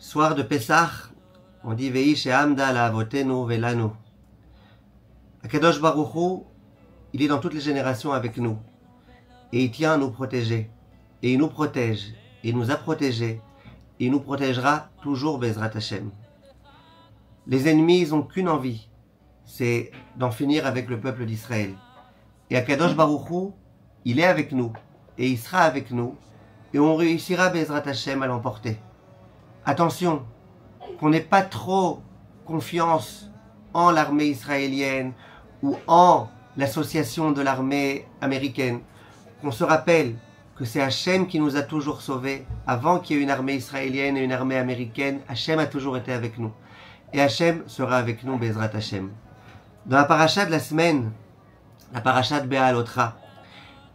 Soir de Pessah, on dit Vehi she'amda la'avotenu velanu. Akadosh Baruch Hu, il est dans toutes les générations avec nous. Et il tient à nous protéger. Et il nous protège. Et il nous a protégés. Et il nous protégera toujours, Bezrat Hashem. Les ennemis, ils n'ont qu'une envie. C'est d'en finir avec le peuple d'Israël. Et Akadosh Baruch Hu, il est avec nous. Et il sera avec nous. Et on réussira, Bezrat Hashem, à l'emporter. Attention, qu'on n'ait pas trop confiance en l'armée israélienne ou en l'association de l'armée américaine. Qu'on se rappelle que c'est Hachem qui nous a toujours sauvés. Avant qu'il y ait une armée israélienne et une armée américaine, Hachem a toujours été avec nous. Et Hachem sera avec nous, Bezrat Hashem. Dans la paracha de la semaine, la paracha de Béalotra,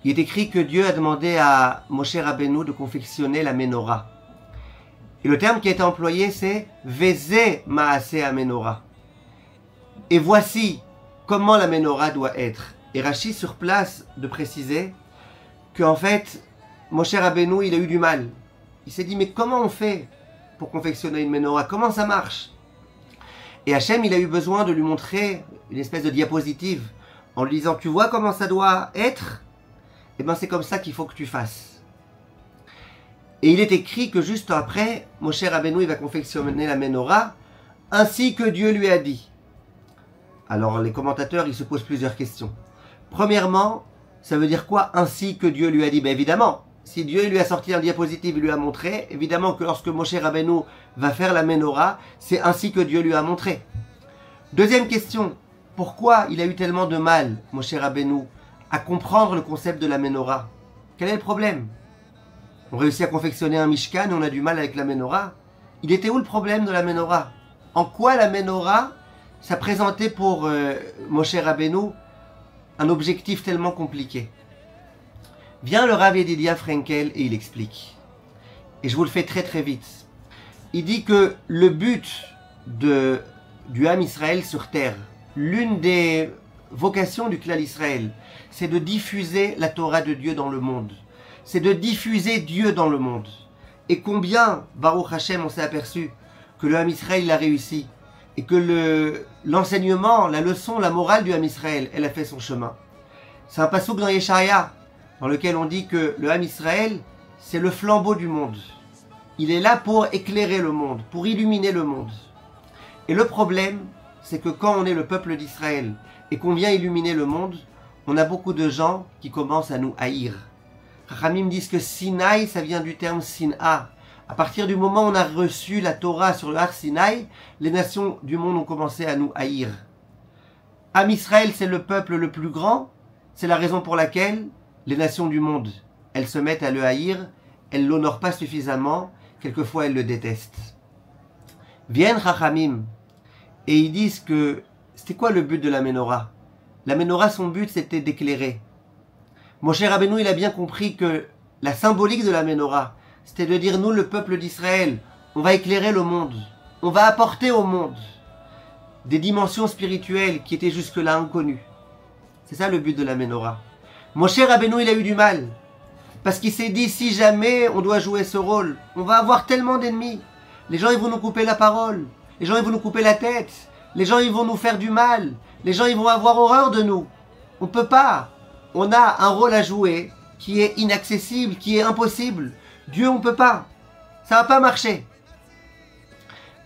il est écrit que Dieu a demandé à Moshe Rabbeinu de confectionner la menorah. Et le terme qui a été employé, c'est « Veze maaseh ha-menorah ». Et voici comment la menorah doit être. Et Rashi sur place de préciser qu'en fait, Moshe Rabbeinu, il a eu du mal. Il s'est dit, mais comment on fait pour confectionner une menorah? Comment ça marche? Et Hachem, il a eu besoin de lui montrer une espèce de diapositive en lui disant, tu vois comment ça doit être? Eh bien, c'est comme ça qu'il faut que tu fasses. Et il est écrit que juste après, Moshe Rabbeinu, il va confectionner la menorah, ainsi que Dieu lui a dit. Alors, les commentateurs, ils se posent plusieurs questions. Premièrement, ça veut dire quoi, ainsi que Dieu lui a dit? Ben évidemment, si Dieu lui a sorti un diapositive, il lui a montré, évidemment que lorsque Moshe Rabbeinu va faire la menorah, c'est ainsi que Dieu lui a montré. Deuxième question, pourquoi il a eu tellement de mal, Moshe Rabbeinu, à comprendre le concept de la menorah? Quel est le problème? On réussit à confectionner un Mishkan et on a du mal avec la menorah. Il était où le problème de la menorah? En quoi la menorah, ça présentait pour Moshe Rabbeinu un objectif tellement compliqué? Vient le Rav Yedidia Frenkel et il explique. Et je vous le fais très très vite. Il dit que le but du Ham Israël sur terre, l'une des vocations du Klal Israël, c'est de diffuser la Torah de Dieu dans le monde. C'est de diffuser Dieu dans le monde. Et combien, Baruch Hashem, on s'est aperçu que le Ham Israël l'a réussi. Et que l'enseignement, la leçon, la morale du Ham Israël, elle a fait son chemin. C'est un passouk dans Yeshaya, dans lequel on dit que le Ham Israël, c'est le flambeau du monde. Il est là pour éclairer le monde, pour illuminer le monde. Et le problème, c'est que quand on est le peuple d'Israël et qu'on vient illuminer le monde, on a beaucoup de gens qui commencent à nous haïr. Chachamim disent que Sinaï, ça vient du terme Sin'a. À partir du moment où on a reçu la Torah sur le Har Sinaï, les nations du monde ont commencé à nous haïr. Ham Israël, c'est le peuple le plus grand. C'est la raison pour laquelle les nations du monde, elles se mettent à le haïr, elles ne l'honorent pas suffisamment, quelquefois elles le détestent. Viennent Chachamim et ils disent que c'était quoi le but de la menorah? La menorah, son but, c'était d'éclairer. Moshe Rabbeinu, il a bien compris que la symbolique de la menorah, c'était de dire, nous, le peuple d'Israël, on va éclairer le monde. On va apporter au monde des dimensions spirituelles qui étaient jusque-là inconnues. C'est ça le but de la menorah. Moshe Rabbeinu, il a eu du mal. Parce qu'il s'est dit, si jamais on doit jouer ce rôle, on va avoir tellement d'ennemis. Les gens, ils vont nous couper la parole. Les gens, ils vont nous couper la tête. Les gens, ils vont nous faire du mal. Les gens, ils vont avoir horreur de nous. On ne peut pas. On a un rôle à jouer qui est inaccessible, qui est impossible. Dieu, on ne peut pas. Ça ne va pas marcher.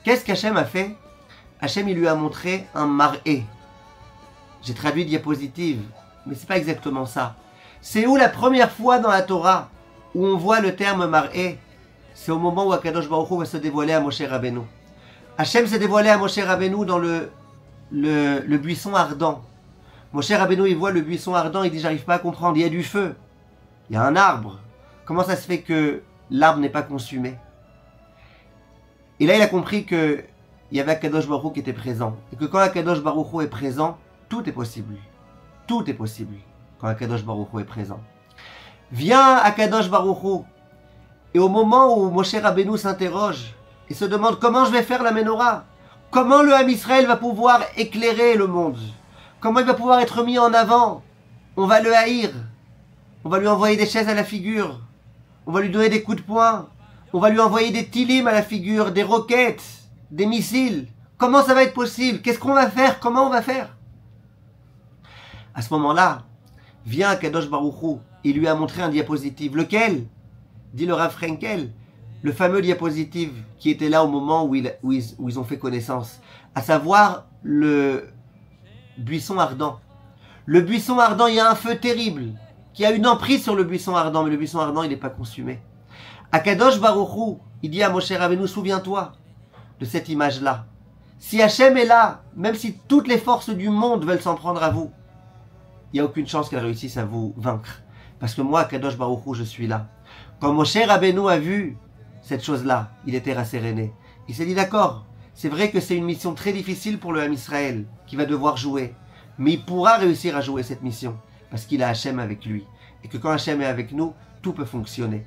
Qu'est-ce qu'Hachem a fait? Hachem, il lui a montré un mar'é. J'ai traduit diapositive, mais c'est pas exactement ça. C'est où la première fois dans la Torah où on voit le terme mar'é? C'est au moment où Akadosh Baruch Hu va se dévoiler à Moshe Rabbeinu. Hachem s'est dévoilé à Moshe Rabbeinu dans le buisson ardent. Moshe Rabbeinu, il voit le buisson ardent, il dit, j'arrive pas à comprendre, il y a du feu, il y a un arbre. Comment ça se fait que l'arbre n'est pas consumé? Et là, il a compris qu'il y avait Akadosh Baruch Hu qui était présent. Et que quand Akadosh Baruch Hu est présent, tout est possible. Tout est possible quand Akadosh Baruch Hu est présent. Vient Akadosh Baruch Hu. Et au moment où Moshe Rabbeinu s'interroge et se demande comment je vais faire la menorah, comment le Ham Israël va pouvoir éclairer le monde, comment il va pouvoir être mis en avant, on va le haïr, on va lui envoyer des chaises à la figure, on va lui donner des coups de poing, On va lui envoyer des tilim à la figure, des roquettes, des missiles. Comment ça va être possible? Qu'est-ce qu'on va faire? Comment on va faire? À ce moment-là, vient Kadosh Baruch Hu, il lui a montré un diapositive. Lequel? Dit le Rav Frenkel. Le fameux diapositive qui était là au moment où ils ont fait connaissance. À savoir le buisson ardent. Le buisson ardent, il y a un feu terrible qui a une emprise sur le buisson ardent, mais le buisson ardent, il n'est pas consumé. Akadosh Baruch Hu, il dit à Moshe Rabbeinu, souviens-toi de cette image-là. Si Hachem est là, même si toutes les forces du monde veulent s'en prendre à vous, il n'y a aucune chance qu'elle réussisse à vous vaincre. Parce que moi, Akadosh Baruch Hu, je suis là. Quand Moshe Rabbeinu a vu cette chose-là, il était rasséréné. Il s'est dit, d'accord, c'est vrai que c'est une mission très difficile pour le Ham Israël, qui va devoir jouer. Mais il pourra réussir à jouer cette mission, parce qu'il a Hachem avec lui. Et que quand Hachem est avec nous, tout peut fonctionner.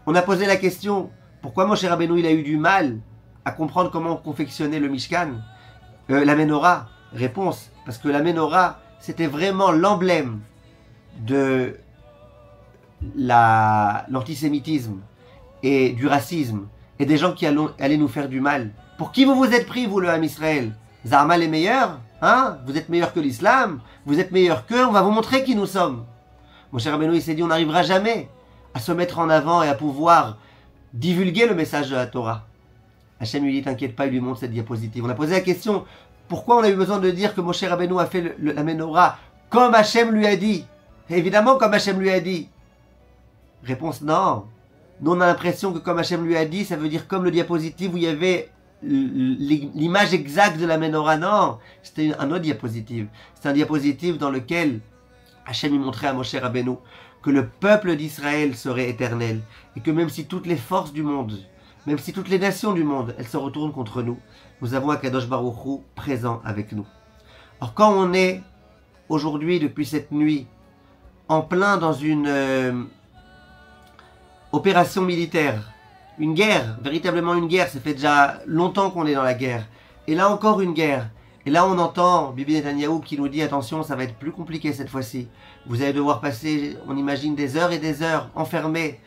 On a posé la question, pourquoi Moshe Rabbeinu il a eu du mal à comprendre comment confectionner le Mishkan, la Menorah? Réponse, parce que la Menorah, c'était vraiment l'emblème de l'antisémitisme et du racisme, et des gens qui allaient nous faire du mal. Pour qui vous êtes pris, vous, le Ham Israël? Zarma les meilleurs? Hein? Vous êtes meilleurs que l'islam? Vous êtes meilleurs qu'eux? On va vous montrer qui nous sommes. Moshe Rabbeinu, il s'est dit, on n'arrivera jamais à se mettre en avant et à pouvoir divulguer le message de la Torah. Hachem lui dit, t'inquiète pas, il lui montre cette diapositive. On a posé la question, pourquoi on a eu besoin de dire que Moshe Rabbeinu a fait la Menorah comme Hachem lui a dit? Et évidemment, comme Hachem lui a dit. Réponse, non. Nous, on a l'impression que comme Hachem lui a dit, ça veut dire comme le diapositive où il y avait l'image exacte de la Menorah. Non, c'était un autre diapositive. C'est un diapositive dans lequel Hachem lui montrait à Moshe Rabbeinu que le peuple d'Israël serait éternel et que même si toutes les forces du monde, même si toutes les nations du monde, elles se retournent contre nous, nous avons un Kadosh Baruch Hu présent avec nous. Alors quand on est aujourd'hui, depuis cette nuit, en plein dans une opération militaire, une guerre, véritablement une guerre, ça fait déjà longtemps qu'on est dans la guerre, et là encore une guerre, et là on entend Bibi Netanyahou qui nous dit attention, ça va être plus compliqué cette fois-ci, vous allez devoir passer, on imagine, des heures et des heures enfermés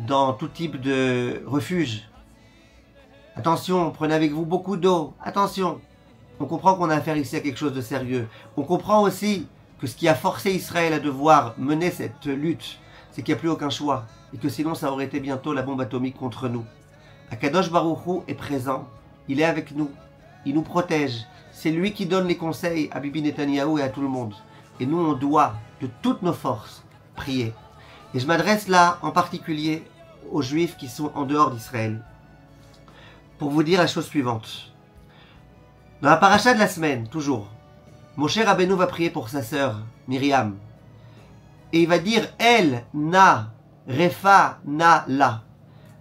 dans tout type de refuge. Attention, prenez avec vous beaucoup d'eau, attention. On comprend qu'on a affaire ici à quelque chose de sérieux. On comprend aussi que ce qui a forcé Israël à devoir mener cette lutte, c'est qu'il n'y a plus aucun choix, et que sinon ça aurait été bientôt la bombe atomique contre nous. Akadosh Baruch Hu est présent, il est avec nous, il nous protège, c'est lui qui donne les conseils à Bibi Netanyahou et à tout le monde. Et nous on doit, de toutes nos forces, prier. Et je m'adresse là en particulier aux Juifs qui sont en dehors d'Israël, pour vous dire la chose suivante. Dans la paracha de la semaine, toujours, Moshe Rabbeinu va prier pour sa sœur, Myriam. Et il va dire, El na refa na la.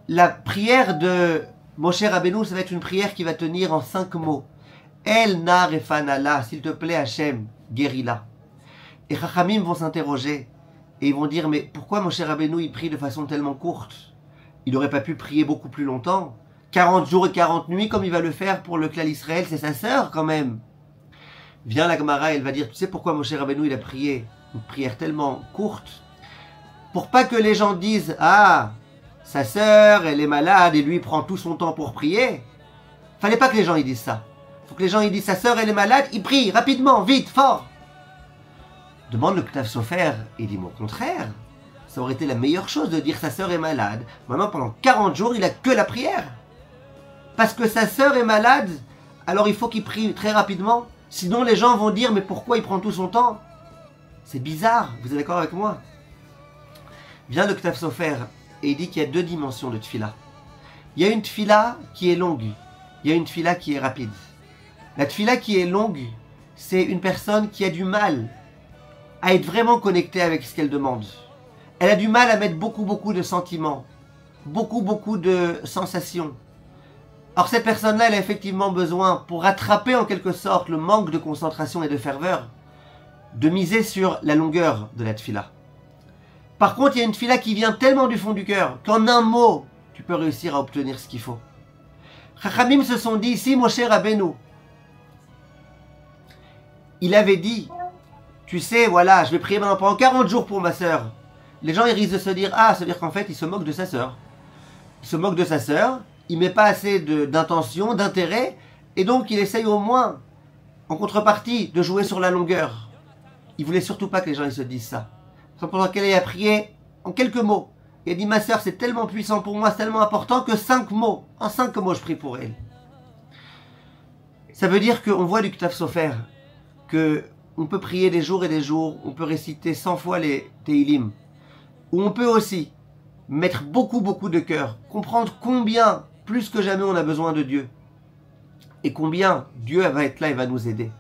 La prière de Moshe Rabbeinu, ça va être une prière qui va tenir en 5 mots. El na refa na la, s'il te plaît Hachem, guéris-la. Et Chachamim vont s'interroger, et ils vont dire, mais pourquoi Moshe Rabbeinu il prie de façon tellement courte? Il n'aurait pas pu prier beaucoup plus longtemps. 40 jours et 40 nuits comme il va le faire pour le clan Israël, c'est sa sœur quand même. Vient la Gemara, elle va dire, tu sais pourquoi Moshe Rabbeinu il a prié une prière tellement courte? Pour pas que les gens disent, ah, sa sœur elle est malade et lui il prend tout son temps pour prier. Fallait pas que les gens ils disent ça. Faut que les gens ils disent, sa sœur elle est malade, il prie rapidement, vite, fort. Demande le Ktav Sofer, et il dit, au contraire, ça aurait été la meilleure chose de dire sa sœur est malade. Maintenant pendant 40 jours il a que la prière. Parce que sa sœur est malade, alors il faut qu'il prie très rapidement. Sinon les gens vont dire, mais pourquoi il prend tout son temps? C'est bizarre, vous êtes d'accord avec moi? Vient le Ktav Sofer et il dit qu'il y a 2 dimensions de tfila. Il y a une tfila qui est longue, il y a une tfila qui est rapide. La tfila qui est longue, c'est une personne qui a du mal à être vraiment connectée avec ce qu'elle demande. Elle a du mal à mettre beaucoup de sentiments, beaucoup de sensations. Or cette personne-là, elle a effectivement besoin, pour rattraper en quelque sorte le manque de concentration et de ferveur, de miser sur la longueur de la tfila. Par contre, il y a une tfila qui vient tellement du fond du cœur, qu'en un mot, tu peux réussir à obtenir ce qu'il faut. Chachamim se sont dit, ici, Moshe Rabbeinu, il avait dit, tu sais, voilà, je vais prier maintenant pendant 40 jours pour ma sœur. Les gens, ils risquent de se dire, ah, ça veut dire qu'en fait, il se moque de sa sœur. se moque de sa sœur, il met pas assez d'intention, d'intérêt, et donc il essaye au moins, en contrepartie, de jouer sur la longueur. Il voulait surtout pas que les gens ils se disent ça. C'est pendant qu'elle a prié en quelques mots. Il a dit, ma sœur, c'est tellement puissant pour moi, c'est tellement important que 5 mots. En 5 mots, je prie pour elle. Ça veut dire qu'on voit du Ktaf Sofer, qu'on peut prier des jours et des jours, on peut réciter 100 fois les Tehillim, ou on peut aussi mettre beaucoup de cœur, comprendre combien, plus que jamais, on a besoin de Dieu, et combien Dieu va être là et va nous aider.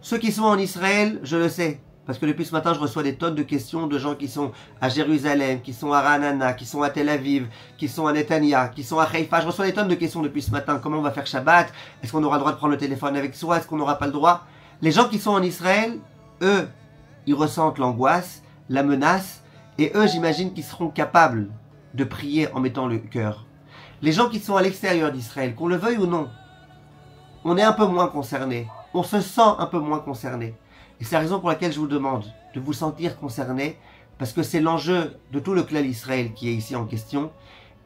Ceux qui sont en Israël, je le sais, parce que depuis ce matin, je reçois des tonnes de questions de gens qui sont à Jérusalem, qui sont à Ra'anana, qui sont à Tel Aviv, qui sont à Netanya, qui sont à Haïfa. Je reçois des tonnes de questions depuis ce matin. Comment on va faire Shabbat? Est-ce qu'on aura le droit de prendre le téléphone avec soi? Est-ce qu'on n'aura pas le droit? Les gens qui sont en Israël, eux, ils ressentent l'angoisse, la menace, et eux, j'imagine qu'ils seront capables de prier en mettant le cœur. Les gens qui sont à l'extérieur d'Israël, qu'on le veuille ou non, on est un peu moins concernés. On se sent un peu moins concerné. Et c'est la raison pour laquelle je vous demande de vous sentir concerné, parce que c'est l'enjeu de tout le clan Israël qui est ici en question.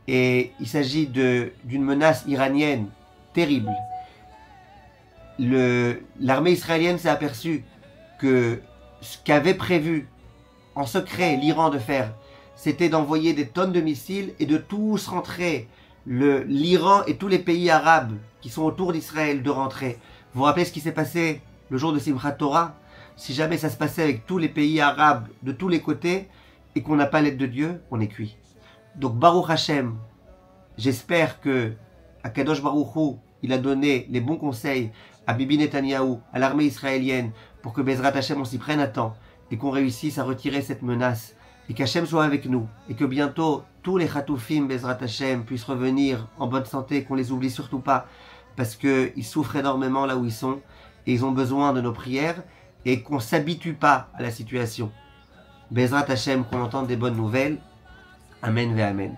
Et il s'agit d'une menace iranienne terrible. L'armée israélienne s'est aperçue que ce qu'avait prévu en secret l'Iran de faire, c'était d'envoyer des tonnes de missiles et de tous rentrer, l'Iran et tous les pays arabes qui sont autour d'Israël de rentrer. Vous vous rappelez ce qui s'est passé le jour de Simchat Torah? Si jamais ça se passait avec tous les pays arabes de tous les côtés et qu'on n'a pas l'aide de Dieu, on est cuit. Donc Baruch Hashem, j'espère que Akadosh Baruch Hu, il a donné les bons conseils à Bibi Netanyahou, à l'armée israélienne, pour que Bezrat Hashem on s'y prenne à temps et qu'on réussisse à retirer cette menace et qu'Hashem soit avec nous et que bientôt tous les Chatoufim Bezrat Hashem puissent revenir en bonne santé, qu'on les oublie surtout pas, parce qu'ils souffrent énormément là où ils sont et ils ont besoin de nos prières et qu'on ne s'habitue pas à la situation. Bezrat Hashem, qu'on entende des bonnes nouvelles. Amen ve Amen.